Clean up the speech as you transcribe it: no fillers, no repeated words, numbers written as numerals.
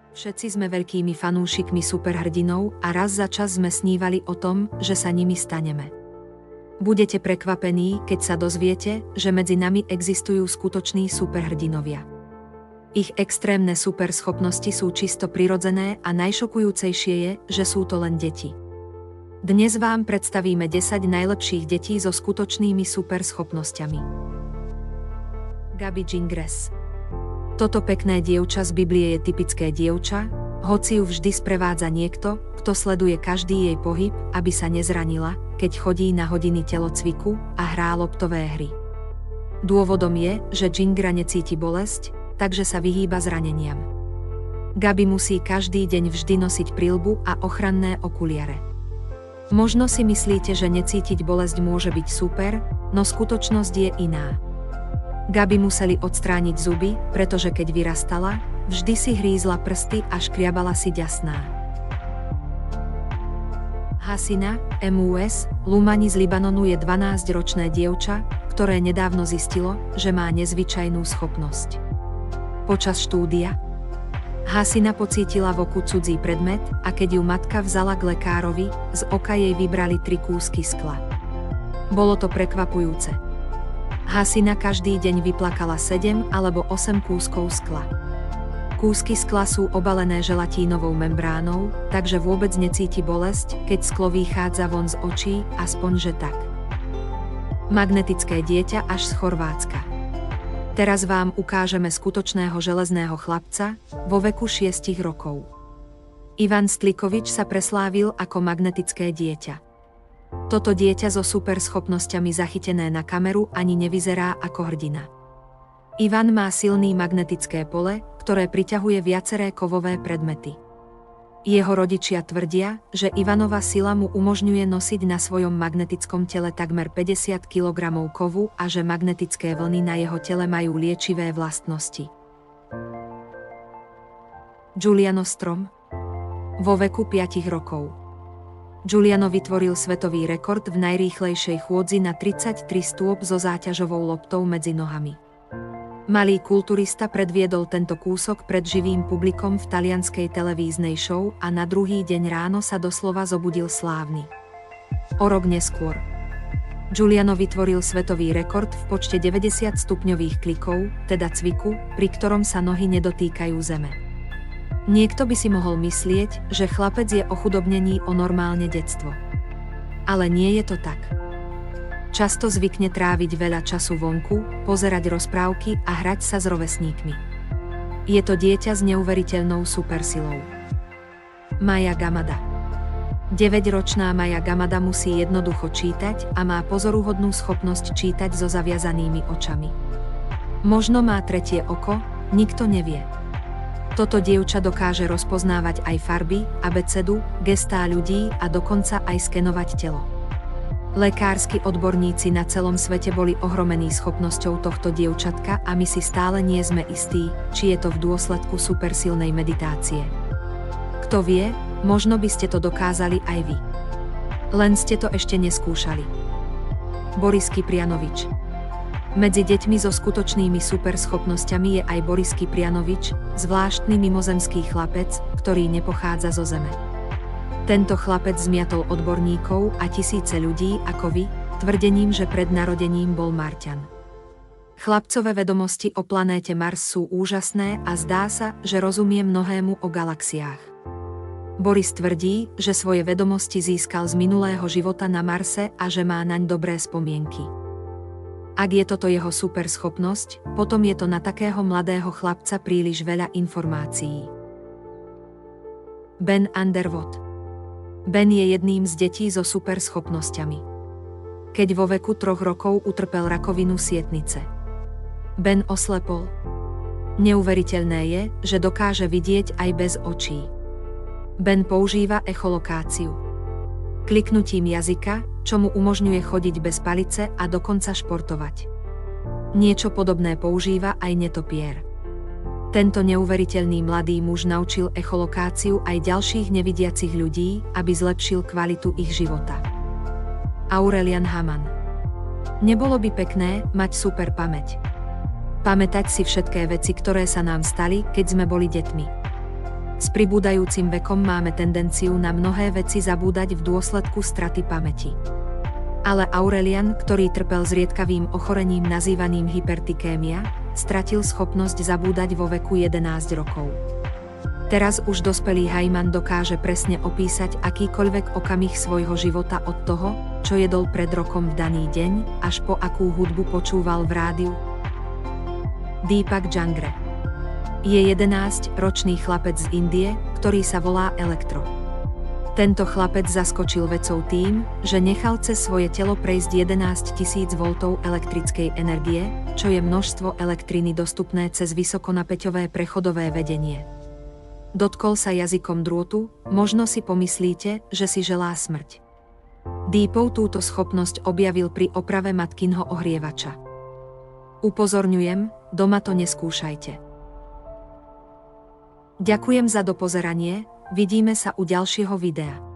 Všetci sme veľkými fanúšikmi superhrdinov a raz za čas sme snívali o tom, že sa nimi staneme. Budete prekvapení, keď sa dozviete, že medzi nami existujú skutoční superhrdinovia. Ich extrémne superschopnosti sú čisto prirodzené a najšokujúcejšie je, že sú to len deti. Dnes vám predstavíme 10 najlepších detí so skutočnými superschopnosťami. Gabi Gingras. Toto pekné dievča z Biblie je typické dievča, hoci ju vždy sprevádza niekto, kto sleduje každý jej pohyb, aby sa nezranila, keď chodí na hodiny telocviku a hrá loptové hry. Dôvodom je, že Gingra necíti bolesť, takže sa vyhýba zraneniam. Gabi musí každý deň vždy nosiť prilbu a ochranné okuliare. Možno si myslíte, že necítiť bolesť môže byť super, no skutočnosť je iná. Gabi museli odstrániť zuby, pretože keď vyrastala, vždy si hrízla prsty a škriabala si ďasná. Hasina, MUS, Lumani z Libanonu je 12-ročné dievča, ktoré nedávno zistilo, že má nezvyčajnú schopnosť. Počas štúdia Hasina pocítila v oku cudzí predmet a keď ju matka vzala k lekárovi, z oka jej vybrali 3 kúsky skla. Bolo to prekvapujúce. Hasina každý deň vyplakala 7 alebo 8 kúskov skla. Kúsky skla sú obalené želatínovou membránou, takže vôbec necíti bolesť, keď sklo vychádza von z očí, aspoň že tak. Magnetické dieťa až z Chorvátska. Teraz vám ukážeme skutočného železného chlapca, vo veku 6 rokov. Ivan Stlikovič sa preslávil ako magnetické dieťa. Toto dieťa so superschopnosťami zachytené na kameru ani nevyzerá ako hrdina. Ivan má silné magnetické pole, ktoré priťahuje viaceré kovové predmety. Jeho rodičia tvrdia, že Ivanova sila mu umožňuje nosiť na svojom magnetickom tele takmer 50 kg kovu a že magnetické vlny na jeho tele majú liečivé vlastnosti. Giuliano Strom. Vo veku 5 rokov. Giuliano vytvoril svetový rekord v najrýchlejšej chôdzi na 33 stôp so záťažovou loptou medzi nohami. Malý kulturista predviedol tento kúsok pred živým publikom v talianskej televíznej show a na druhý deň ráno sa doslova zobudil slávny. O rok neskôr Giuliano vytvoril svetový rekord v počte 90 stupňových klikov, teda cviku, pri ktorom sa nohy nedotýkajú zeme. Niekto by si mohol myslieť, že chlapec je ochudobnený o normálne detstvo. Ale nie je to tak. Často zvykne tráviť veľa času vonku, pozerať rozprávky a hrať sa s rovesníkmi. Je to dieťa s neuveriteľnou supersilou. Maya Gamada. 9-ročná Maya Gamada musí jednoducho čítať a má pozoruhodnú schopnosť čítať so zaviazanými očami. Možno má tretie oko, nikto nevie. Toto dievča dokáže rozpoznávať aj farby, abecedu, gestá ľudí a dokonca aj skenovať telo. Lekársky odborníci na celom svete boli ohromení schopnosťou tohto dievčatka a my si stále nie sme istí, či je to v dôsledku supersilnej meditácie. Kto vie, možno by ste to dokázali aj vy. Len ste to ešte neskúšali. Boris Kyprianovič. Medzi deťmi so skutočnými superschopnosťami je aj Boris Kyprianovič, zvláštny mimozemský chlapec, ktorý nepochádza zo Zeme. Tento chlapec zmiatol odborníkov a tisíce ľudí ako vy, tvrdením, že pred narodením bol Marťan. Chlapcové vedomosti o planéte Mars sú úžasné a zdá sa, že rozumie mnohému o galaxiách. Boris tvrdí, že svoje vedomosti získal z minulého života na Marse a že má naň dobré spomienky. Ak je toto jeho superschopnosť, potom je to na takého mladého chlapca príliš veľa informácií. Ben Underwood. Ben je jedným z detí so superschopnosťami. Keď vo veku 3 rokov utrpel rakovinu sietnice. Ben oslepol. Neuveriteľné je, že dokáže vidieť aj bez očí. Ben používa echolokáciu. Kliknutím jazyka, čo mu umožňuje chodiť bez palice a dokonca športovať. Niečo podobné používa aj netopier. Tento neuveriteľný mladý muž naučil echolokáciu aj ďalších nevidiacich ľudí, aby zlepšil kvalitu ich života. Aurelian Hamann. Nebolo by pekné mať super pamäť. Pamätať si všetké veci, ktoré sa nám stali, keď sme boli deťmi. S pribúdajúcim vekom máme tendenciu na mnohé veci zabúdať v dôsledku straty pamäti. Ale Aurelian, ktorý trpel zriedkavým ochorením nazývaným hypertikémia, stratil schopnosť zabúdať vo veku 11 rokov. Teraz už dospelý Hajman dokáže presne opísať akýkoľvek okamih svojho života od toho, čo jedol pred rokom v daný deň, až po akú hudbu počúval v rádiu. Deepak Jangre je 11-ročný chlapec z Indie, ktorý sa volá Elektro. Tento chlapec zaskočil vedcov tým, že nechal cez svoje telo prejsť 11 000 V elektrickej energie, čo je množstvo elektriny dostupné cez vysokonapäťové prechodové vedenie. Dotkol sa jazykom drôtu, možno si pomyslíte, že si želá smrť. Deepov túto schopnosť objavil pri oprave matkinho ohrievača. Upozorňujem, doma to neskúšajte. Ďakujem za dopozeranie, vidíme sa u ďalšieho videa.